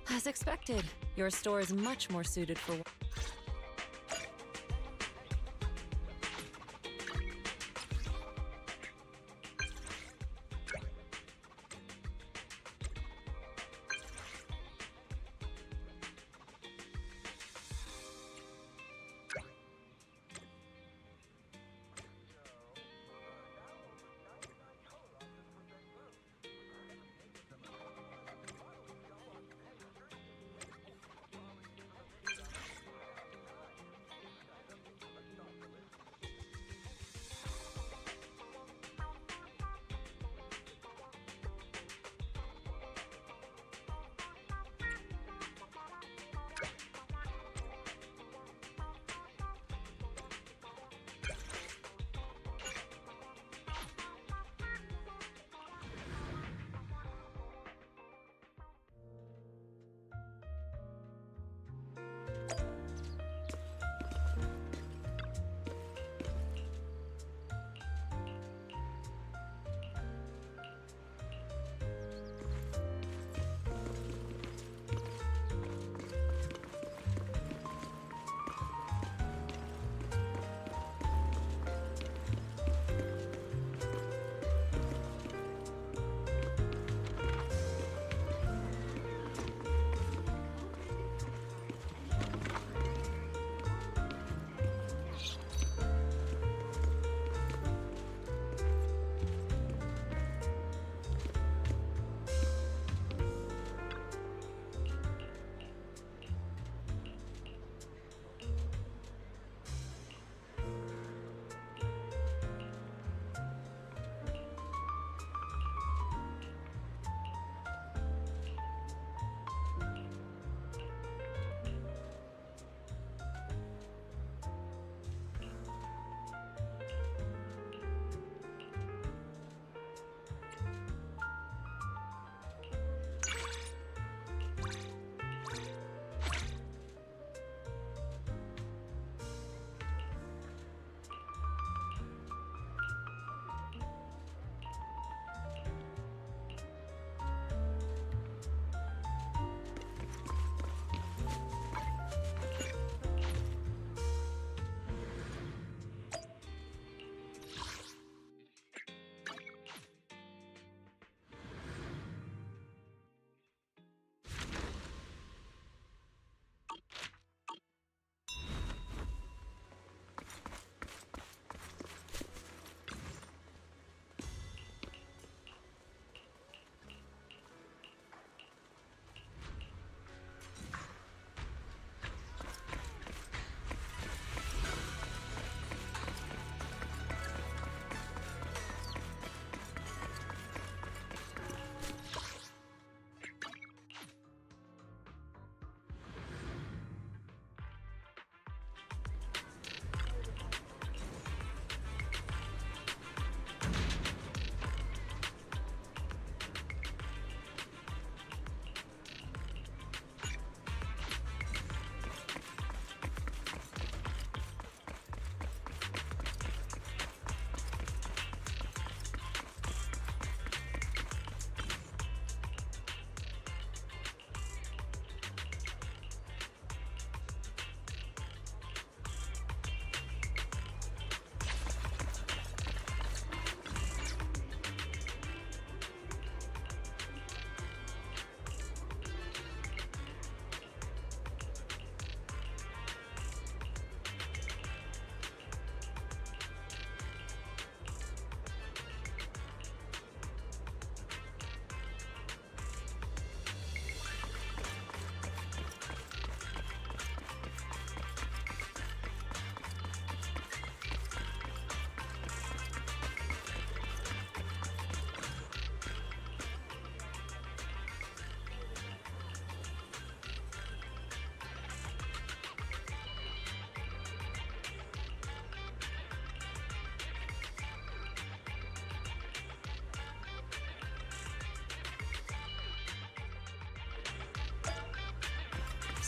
As expected, your store is much more suited for...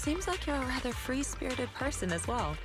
Seems like you're a rather free-spirited person as well.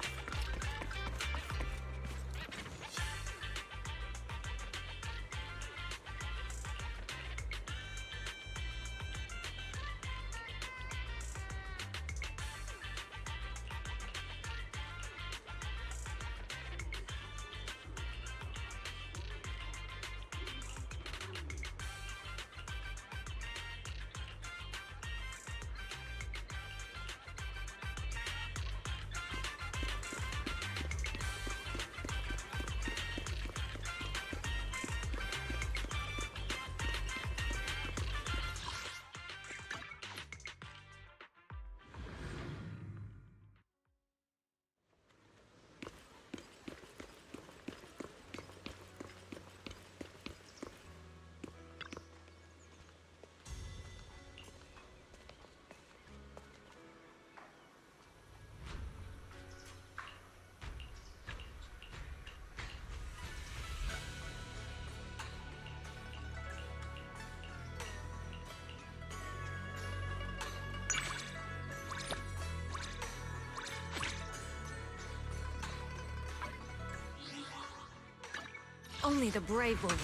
Only the brave will win.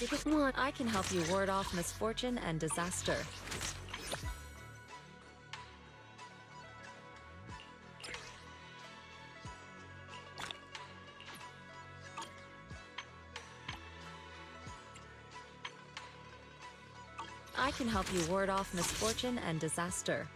If you want, I can help you ward off misfortune and disaster. I can help you ward off misfortune and disaster.